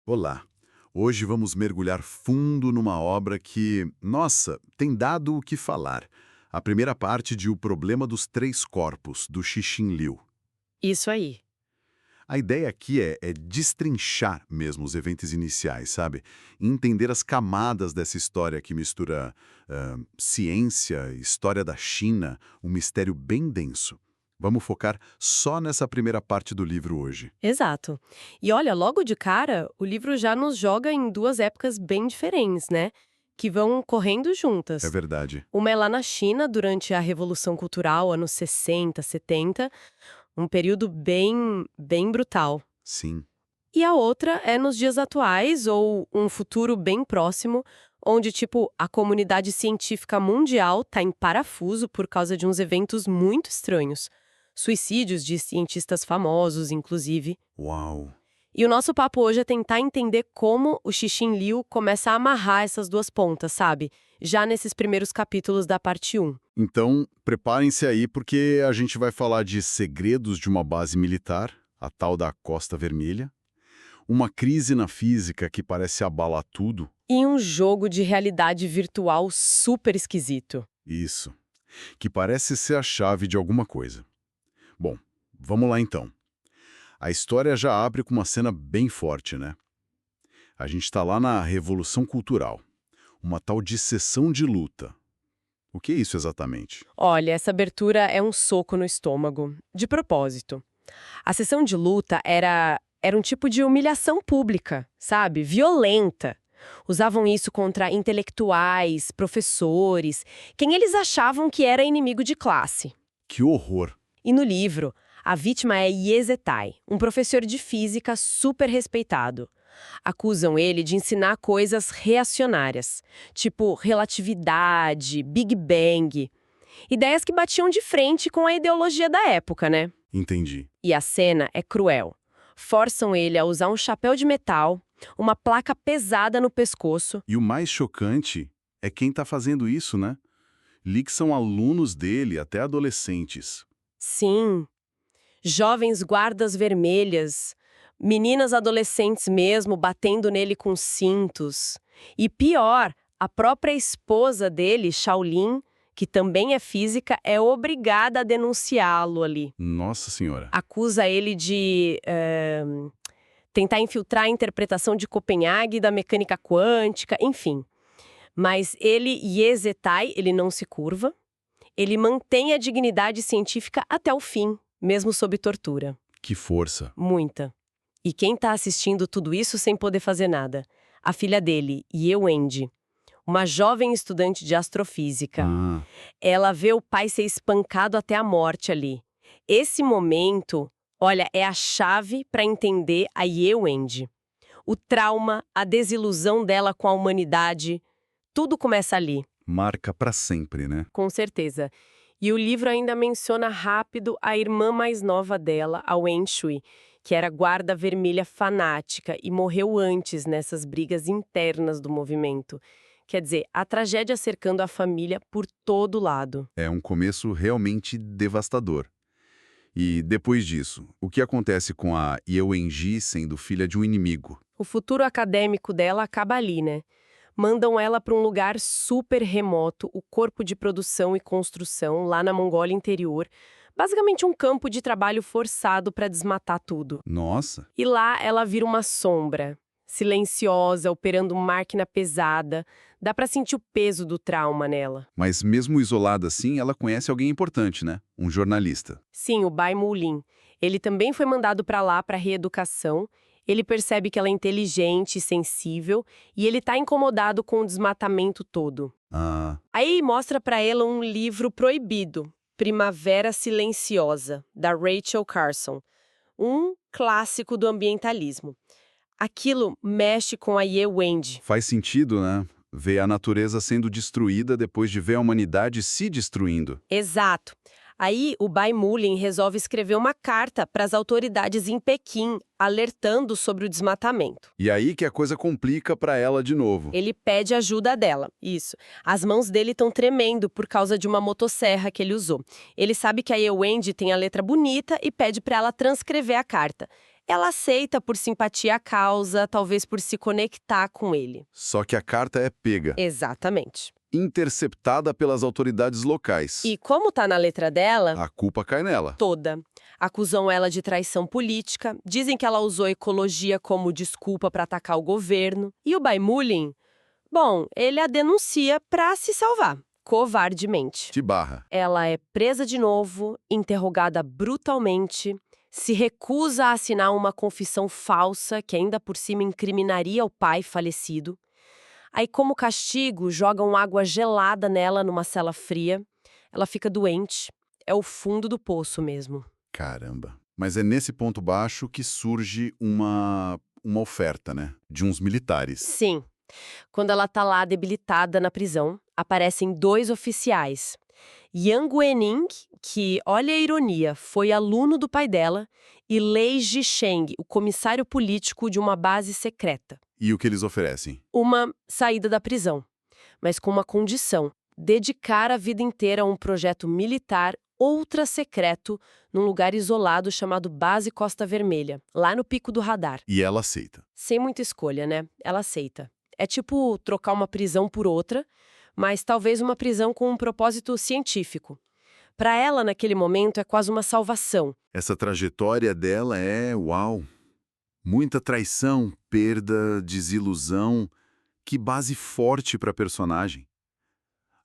Olá! Hoje vamos mergulhar fundo numa obra que, nossa, tem dado o que falar. A primeira parte de O Problema dos Três Corpos, do Cixin Liu. Isso aí. A ideia aqui é destrinchar mesmo os eventos iniciais, sabe? E entender as camadas dessa história que mistura ciência, história da China, um mistério bem denso. Vamos focar só nessa primeira parte do livro hoje. Exato. E olha, logo de cara, o livro já nos joga em duas épocas bem diferentes, né? Que vão correndo É juntas. verdade. Uma é lá na China, durante a Revolução Cultural, anos 60, 70, um período bem brutal. Sim. E a outra é nos dias atuais, ou um futuro bem próximo, onde, tipo, a comunidade científica mundial tá em parafuso por causa de uns eventos muito estranhos. Suicídios de cientistas famosos, inclusive. Uau! E o nosso papo hoje é tentar entender como o Cixin Liu começa a amarrar essas duas pontas, sabe? Já nesses primeiros capítulos da parte 1. Então, preparem-se aí porque a gente vai falar de segredos de uma base militar, a tal da Costa Vermelha, uma crise na física que parece abalar tudo. E um jogo de realidade virtual super esquisito. Isso. Que parece ser a chave de alguma coisa. Bom, vamos lá então. A história já abre com uma cena bem forte, né? A gente está lá na Revolução Cultural, uma tal de sessão de luta. O que é isso exatamente? Olha, essa abertura é um soco no estômago, de propósito. A sessão de luta era um tipo de humilhação pública, sabe? Violenta. Usavam isso contra intelectuais, professores, quem eles achavam que era inimigo de classe. Que horror! E no livro, a vítima é Ye Zetai, um professor de física super respeitado. Acusam ele de ensinar coisas reacionárias, tipo relatividade, Big Bang. Ideias que batiam de frente com a ideologia da época, né? Entendi. E a cena é cruel. Forçam ele a usar um chapéu de metal, uma placa pesada no pescoço. E o mais chocante é quem está fazendo isso, né? Li que são alunos dele, até adolescentes. Sim, jovens guardas vermelhas, meninas adolescentes mesmo batendo nele com cintos. E pior, a própria esposa dele, Shaolin, que também é física, é obrigada a denunciá-lo ali. Nossa Senhora. Acusa ele de tentar infiltrar a interpretação de Copenhague da mecânica quântica, enfim. Mas ele, Ye Zetai, ele não se curva, ele mantém a dignidade científica até o fim, mesmo sob tortura. Que força. Muita. E quem tá assistindo tudo isso sem poder fazer nada? A filha dele, Ye Wendy, uma jovem estudante de astrofísica. Ah, Ela vê o pai ser espancado até a morte ali. Esse momento, olha, é a chave para entender a Ye Wendy. O trauma, a desilusão dela com a humanidade, tudo começa ali, marca pra sempre, né? com certeza. E o livro ainda menciona rápido a irmã mais nova dela, a Wen Shui, que era guarda vermelha fanática e morreu antes nessas brigas internas do movimento. Quer dizer, a tragédia cercando a família por todo lado. É um começo realmente devastador. E depois disso, o que acontece com a Yewenji sendo filha de um inimigo? O futuro acadêmico dela acaba ali, né? Mandam ela para um lugar super remoto, o corpo de produção e construção, lá na Mongólia interior. Basicamente um campo de trabalho forçado para desmatar tudo. Nossa, E lá ela vira uma sombra, silenciosa, operando máquina pesada. Dá para sentir o peso do trauma nela. mas mesmo isolada assim, ela conhece alguém importante, né? Um jornalista. Sim, o Bai Mulin. Ele também foi mandado para lá para reeducação. Ele percebe que ela é inteligente e sensível e ele tá incomodado com o desmatamento todo. Ah, Aí mostra para ela um livro proibido, Primavera Silenciosa, da Rachel Carson, um clássico do ambientalismo. Aquilo mexe com a Ye Wendy. faz sentido, né? Ver a natureza sendo destruída depois de ver a humanidade se destruindo. Exato. Aí o Bai Mulin resolve escrever uma carta para as autoridades em Pequim, alertando sobre o desmatamento. E aí que a coisa complica pra ela de novo. Ele pede ajuda dela, isso. As mãos dele estão tremendo por causa de uma motosserra que ele usou. Ele sabe que a Ye Wendy tem a letra bonita e pede para ela transcrever a carta. Ela aceita por simpatia à causa, talvez por se conectar com ele. Só que a carta é pega, Exatamente. interceptada pelas autoridades locais. E como tá na letra dela, A culpa cai nela. toda. Acusam ela de traição política, dizem que ela usou a ecologia como desculpa para atacar o governo. E o Baimulin, bom, ele a denuncia para se salvar, covardemente. De barra. Ela é presa de novo, interrogada brutalmente, se recusa a assinar uma confissão falsa que ainda por cima incriminaria o pai falecido. Aí, como castigo, jogam água gelada nela numa cela fria. Ela fica doente. É o fundo do poço mesmo. Caramba. Mas é nesse ponto baixo que surge uma oferta, né? De uns militares. Sim. Quando ela tá lá debilitada na prisão, aparecem 2 oficiais. Yang Wening, que, olha a ironia, foi aluno do pai dela, e Lei Zhisheng, o comissário político de uma base secreta. E o que eles oferecem? Uma saída da prisão, mas com uma condição: dedicar a vida inteira a um projeto militar ultra secreto num lugar isolado chamado Base Costa Vermelha, lá no Pico do Radar. E ela aceita. Sem muita escolha, né? Ela aceita. É tipo trocar uma prisão por outra, mas talvez uma prisão com um propósito científico. Para ela, naquele momento, é quase uma salvação. Essa trajetória dela é, uau, muita traição, perda, desilusão. Que base forte para a personagem.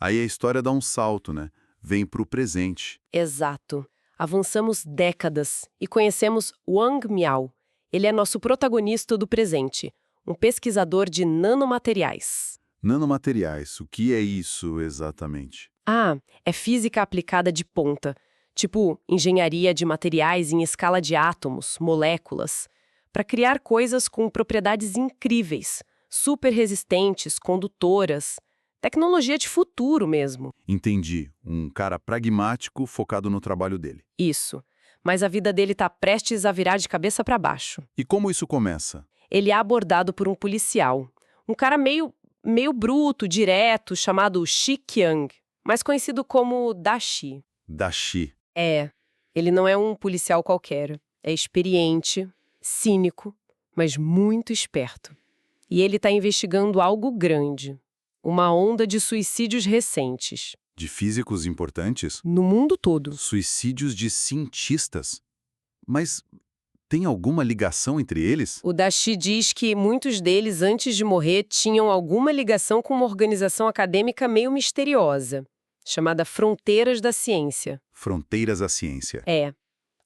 Aí a história dá um salto, né? Vem para o presente. Exato. Avançamos décadas e conhecemos Wang Miao. Ele é nosso protagonista do presente, um pesquisador de nanomateriais. Nanomateriais, o que é isso exatamente? Ah, é física aplicada de ponta, tipo engenharia de materiais em escala de átomos, moléculas, para criar coisas com propriedades incríveis, super resistentes, condutoras, tecnologia de futuro mesmo. Entendi. Um cara pragmático focado no trabalho dele. Isso. Mas a vida dele tá prestes a virar de cabeça para baixo. E como isso começa? Ele é abordado por um policial, um cara meio bruto, direto, chamado Shi Qiang, mais conhecido como Dashi. Dashi. É, ele não é um policial qualquer. É experiente, cínico, mas muito esperto. E ele está investigando algo grande. Uma onda de suicídios recentes. De físicos importantes? No mundo todo. Suicídios de cientistas. Mas tem alguma ligação entre eles? O Dashi diz que muitos deles, antes de morrer, tinham alguma ligação com uma organização acadêmica meio misteriosa, chamada Fronteiras da Ciência. Fronteiras à ciência. É.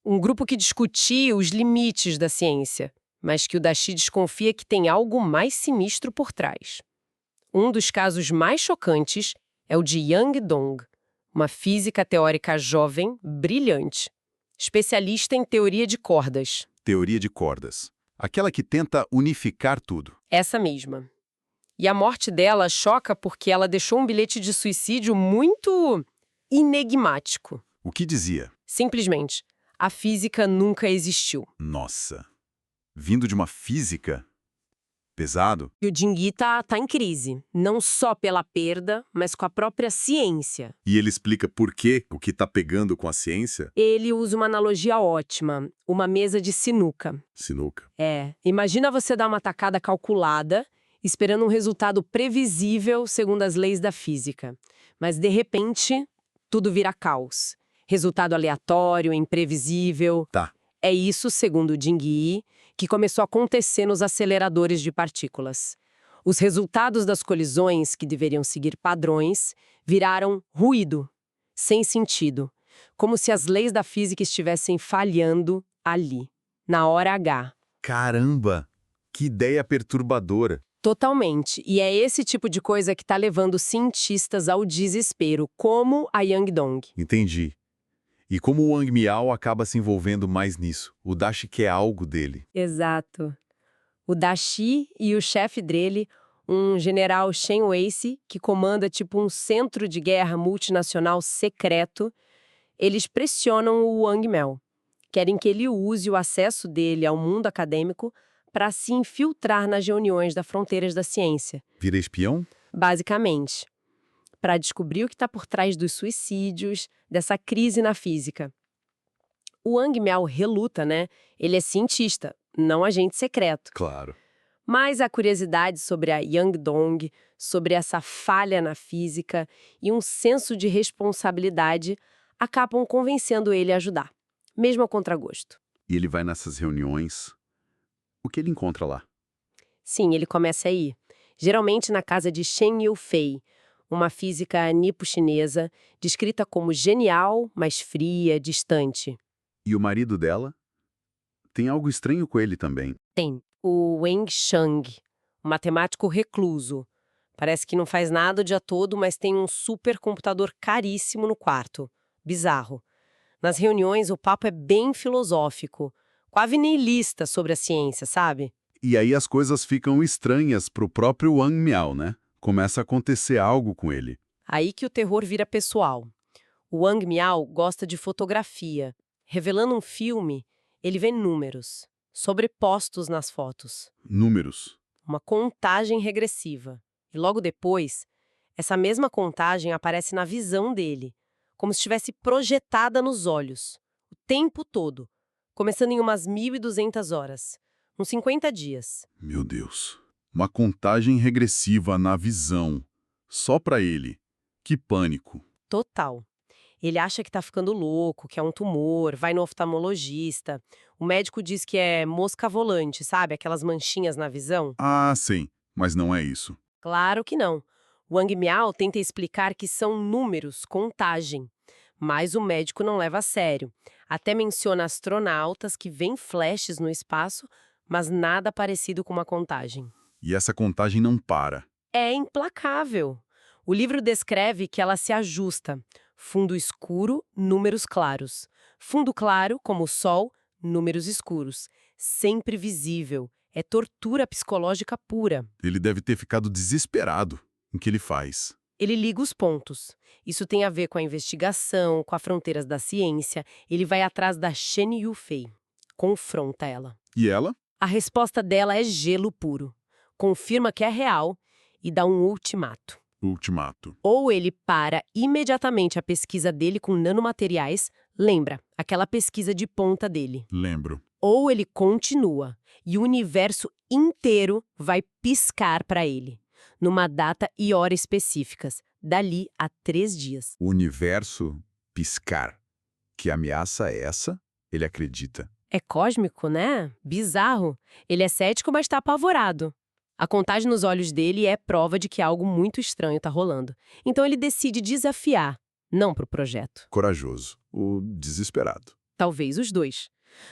Um grupo que discutia os limites da ciência, mas que o Dashi desconfia que tem algo mais sinistro por trás. Um dos casos mais chocantes é o de Yang Dong, uma física teórica jovem, brilhante, especialista em teoria de cordas. Teoria de cordas. Aquela que tenta unificar tudo. Essa mesma. E a morte dela choca porque ela deixou um bilhete de suicídio muito enigmático. O que dizia? Simplesmente, a física nunca existiu. Nossa. Vindo de uma física? Pesado? E o Jingyi tá em crise, não só pela perda, mas com a própria ciência. E ele explica por quê o que tá pegando com a ciência? Ele usa uma analogia ótima, uma mesa de sinuca. Sinuca. Imagina você dar uma tacada calculada, esperando um resultado previsível segundo as leis da física. Mas, de repente, tudo vira caos. Resultado aleatório, imprevisível. Tá. É isso, segundo o Jingyi, que começou a acontecer nos aceleradores de partículas. Os resultados das colisões, que deveriam seguir padrões, viraram ruído, sem sentido, como se as leis da física estivessem falhando ali, na hora H. Caramba! Que ideia perturbadora! Totalmente. E é esse tipo de coisa que está levando cientistas ao desespero, como a Yang Dong. Entendi. E como o Wang Miao acaba se envolvendo mais nisso? O Dashi quer algo dele. Exato. O Dashi e o chefe dele, um general Shen Weici, que comanda tipo um centro de guerra multinacional secreto, eles pressionam o Wang Miao. Querem que ele use o acesso dele ao mundo acadêmico para se infiltrar nas reuniões das Fronteiras da Ciência. Vira espião? Basicamente. Para descobrir o que está por trás dos suicídios, dessa crise na física. O Wang Miao reluta, né? Ele é cientista, não agente secreto. Claro. Mas a curiosidade sobre a Yangdong, sobre essa falha na física e um senso de responsabilidade acabam convencendo ele a ajudar, mesmo a contragosto. E ele vai nessas reuniões. O que ele encontra lá? Sim, ele começa aí, geralmente na casa de Shen Yufei, uma física nipo-chinesa, descrita como genial, mas fria, distante. E o marido dela? Tem algo estranho com ele também. Tem o Wang Shang, um matemático recluso. Parece que não faz nada o dia todo, mas tem um supercomputador caríssimo no quarto. Bizarro. Nas reuniões, o papo é bem filosófico, quase niilista sobre a ciência, sabe? E aí as coisas ficam estranhas pro próprio Wang Miao, né? Começa a acontecer algo com ele. Aí que o terror vira pessoal. O Wang Miao gosta de fotografia. Revelando um filme, ele vê números, sobrepostos nas fotos. Números. Uma contagem regressiva. E logo depois, essa mesma contagem aparece na visão dele, como se estivesse projetada nos olhos, o tempo todo, começando em umas 1.200 horas, uns 50 dias. Meu Deus. Uma contagem regressiva na visão. Só pra ele. Que pânico. Total. Ele acha que tá ficando louco, que é um tumor, vai no oftalmologista. O médico diz que é mosca volante, sabe? Aquelas manchinhas na visão. Ah, sim. Mas não é isso. Claro que não. Wang Miao tenta explicar que são números, contagem. Mas o médico não leva a sério. Até menciona astronautas que veem flashes no espaço, mas nada parecido com uma contagem. E essa contagem não para. É implacável. O livro descreve que ela se ajusta. Fundo escuro, números claros. Fundo claro, como o sol, números escuros. Sempre visível. É tortura psicológica pura. Ele deve ter ficado desesperado. O que ele faz? Ele liga os pontos. Isso tem a ver com a investigação, com as fronteiras da ciência. Ele vai atrás da Shen Yufei. Confronta ela. E ela? A resposta dela é gelo puro. Confirma que é real e dá um ultimato. Ultimato. Ou ele para imediatamente a pesquisa dele com nanomateriais, lembra, aquela pesquisa de ponta dele. Lembro. Ou ele continua e o universo inteiro vai piscar para ele, numa data e hora específicas, dali a 3 dias. O universo piscar. Que ameaça é essa? Ele acredita. É cósmico, né? Bizarro. Ele é cético, mas está apavorado. A contagem nos olhos dele é prova de que algo muito estranho está rolando. Então ele decide desafiar, não para o projeto. Corajoso. O desesperado. Talvez os dois.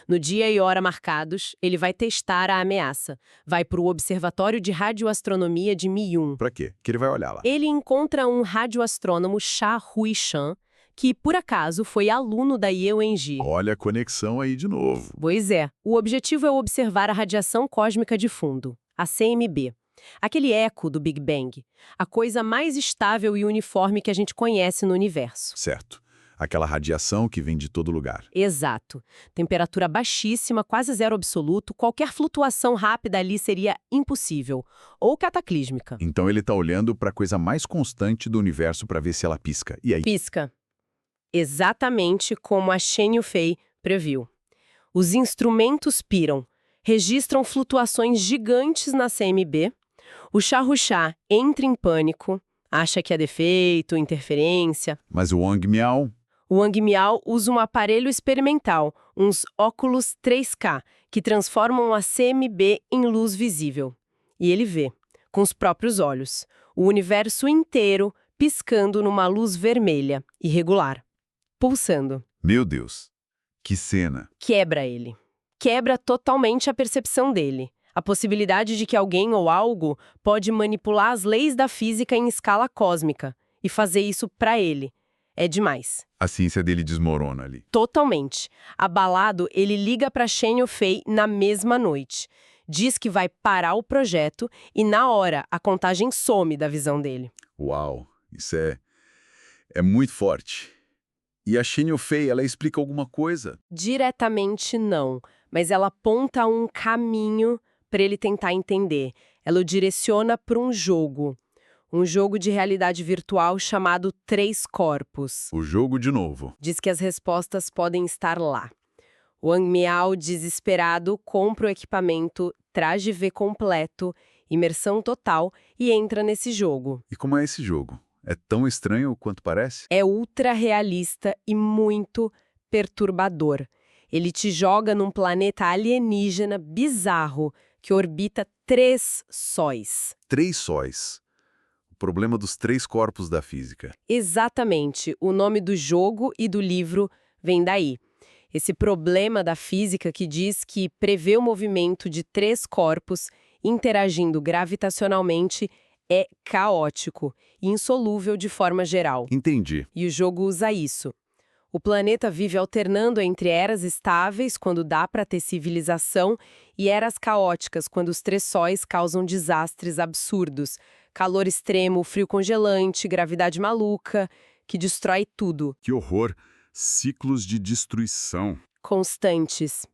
No dia e hora marcados, ele vai testar a ameaça. Vai para o Observatório de Radioastronomia de Miyun. Pra quê? Que ele vai olhar lá. Ele encontra um radioastrônomo Xia Huishan, que, por acaso, foi aluno da Ye Wenji. Olha a conexão aí de novo. Pois é, o objetivo é observar a radiação cósmica de fundo, a CMB. Aquele eco do Big Bang, a coisa mais estável e uniforme que a gente conhece no universo. Certo. Aquela radiação que vem de todo lugar. Exato. Temperatura baixíssima, quase zero absoluto, qualquer flutuação rápida ali seria impossível, ou cataclísmica. Então ele tá olhando pra coisa mais constante do universo pra ver se ela pisca. E aí? Pisca. Exatamente como a Shen Yufei previu. Os instrumentos piram, registram flutuações gigantes na CMB. O Xia entra em pânico, acha que é defeito, interferência. Mas o Wang Miao? O Wang Miao usa um aparelho experimental, uns óculos 3K, que transformam a CMB em luz visível. E ele vê, com os próprios olhos, o universo inteiro piscando numa luz vermelha, irregular, pulsando. Meu Deus. Que cena. Quebra ele. Quebra totalmente a percepção dele. A possibilidade de que alguém ou algo pode manipular as leis da física em escala cósmica e fazer isso pra ele. É demais. A ciência dele desmorona ali. Totalmente. Abalado, ele liga pra Shen Yufei na mesma noite. Diz que vai parar o projeto e, na hora, a contagem some da visão dele. Uau. Isso é muito forte. E a Shen Yufei, ela explica alguma coisa? Diretamente não, mas ela aponta um caminho para ele tentar entender. Ela o direciona para um jogo de realidade virtual chamado Três Corpos. O jogo de novo. Diz que as respostas podem estar lá. Wang Miao, desesperado, compra o equipamento, traje V completo, imersão total e entra nesse jogo. E como é esse jogo? É tão estranho quanto parece? É ultra realista e muito perturbador. Ele te joga num planeta alienígena bizarro que orbita 3 sóis. 3 sóis. O problema dos 3 corpos da física. Exatamente, o nome do jogo e do livro vem daí. Esse problema da física que diz que prevê o movimento de 3 corpos interagindo gravitacionalmente é caótico e insolúvel de forma geral. Entendi. E o jogo usa isso. O planeta vive alternando entre eras estáveis, quando dá para ter civilização, e eras caóticas, quando os 3 sóis causam desastres absurdos. Calor extremo, frio congelante, gravidade maluca, que destrói tudo. Que horror! Ciclos de destruição. Constantes.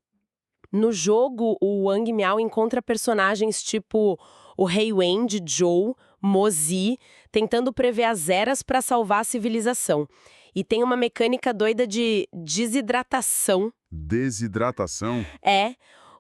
No jogo, o Wang Miao encontra personagens tipo o Rei Wen de Zhou, Mozi, tentando prever as eras para salvar a civilização. E tem uma mecânica doida de desidratação. Desidratação?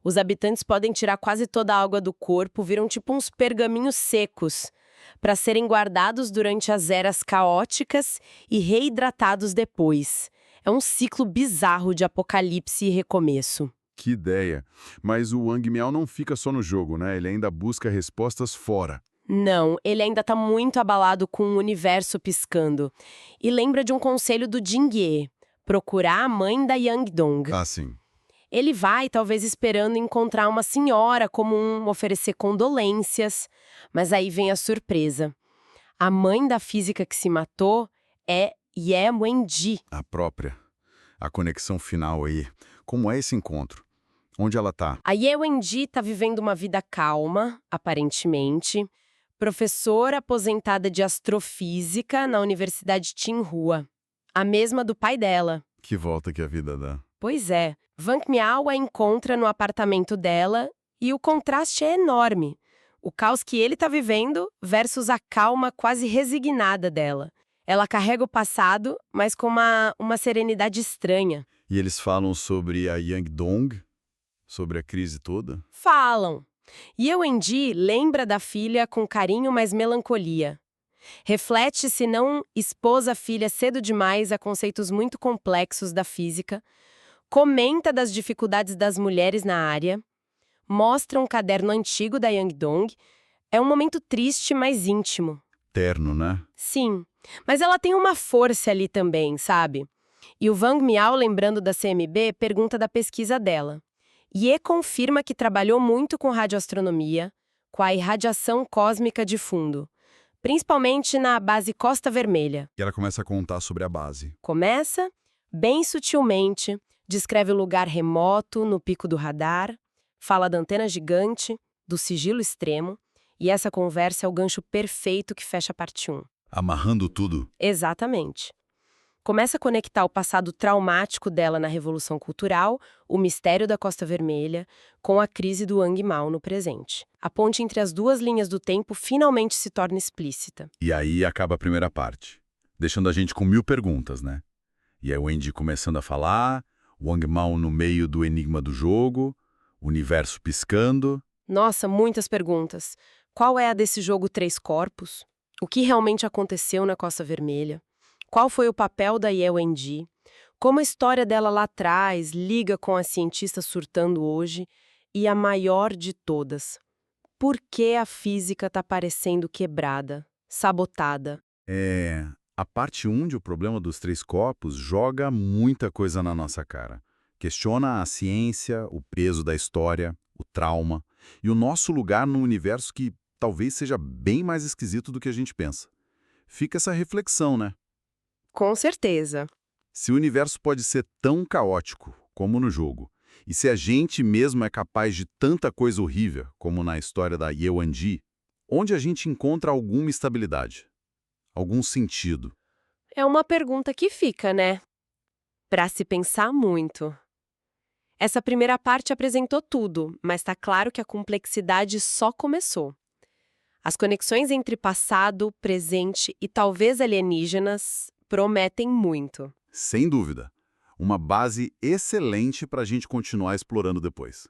Os habitantes podem tirar quase toda a água do corpo, viram tipo uns pergaminhos secos, para serem guardados durante as eras caóticas e reidratados depois. É um ciclo bizarro de apocalipse e recomeço. Que ideia! Mas o Wang Miao não fica só no jogo, né? Ele ainda busca respostas fora. Não, ele ainda está muito abalado com o universo piscando. E lembra de um conselho do Jingye, procurar a mãe da Yangdong. Ah, sim. Ele vai, talvez esperando encontrar uma senhora comum, oferecer condolências. Mas aí vem a surpresa. A mãe da física que se matou é Ye Wenji. A própria. A conexão final aí. Como é esse encontro? Onde ela tá? A Ye Wenji está vivendo uma vida calma, aparentemente. Professora aposentada de astrofísica na Universidade Tsinghua. A mesma do pai dela. Que volta que a vida dá. Pois é. Wang Miao a encontra no apartamento dela e o contraste é enorme. O caos que ele está vivendo versus a calma quase resignada dela. Ela carrega o passado, mas com uma serenidade estranha. E eles falam sobre a Yangdong? Sobre a crise toda? Falam. Ye Wenji lembra da filha com carinho, mas melancolia. Reflete se não expôs a filha cedo demais a conceitos muito complexos da física, comenta das dificuldades das mulheres na área, mostra um caderno antigo da Yangdong. É um momento triste, mas íntimo. Terno, né? Sim, mas ela tem uma força ali também, sabe? E o Wang Miao, lembrando da CMB, pergunta da pesquisa dela. Ye confirma que trabalhou muito com radioastronomia, com a irradiação cósmica de fundo, principalmente na base Costa Vermelha. E ela começa a contar sobre a base. Começa, bem sutilmente, descreve o lugar remoto, no pico do radar, fala da antena gigante, do sigilo extremo, e essa conversa é o gancho perfeito que fecha a parte 1. Amarrando tudo. Exatamente. Começa a conectar o passado traumático dela na Revolução Cultural, o mistério da Costa Vermelha, com a crise do Wang Miao no presente. A ponte entre as duas linhas do tempo finalmente se torna explícita. E aí acaba a primeira parte, deixando a gente com 1000 perguntas, né? E aí o Wendy começando a falar, o Wang Miao no meio do enigma do jogo, o universo piscando. Nossa, muitas perguntas. Qual é a desse jogo 3 corpos? O que realmente aconteceu na Costa Vermelha? Qual foi o papel da Ye Wenji? Como a história dela lá atrás liga com a cientista surtando hoje? E a maior de todas, por que a física está parecendo quebrada, sabotada? A parte 1 de O Problema dos 3 Corpos joga muita coisa na nossa cara. Questiona a ciência, o peso da história, o trauma e o nosso lugar num universo que talvez seja bem mais esquisito do que a gente pensa. Fica essa reflexão, né? Com certeza. Se o universo pode ser tão caótico como no jogo, e se a gente mesmo é capaz de tanta coisa horrível, como na história da Ye Wenji, onde a gente encontra alguma estabilidade? Algum sentido? É uma pergunta que fica, né? Para se pensar muito. Essa primeira parte apresentou tudo, mas está claro que a complexidade só começou. As conexões entre passado, presente e talvez alienígenas prometem muito. Sem dúvida. Uma base excelente para a gente continuar explorando depois.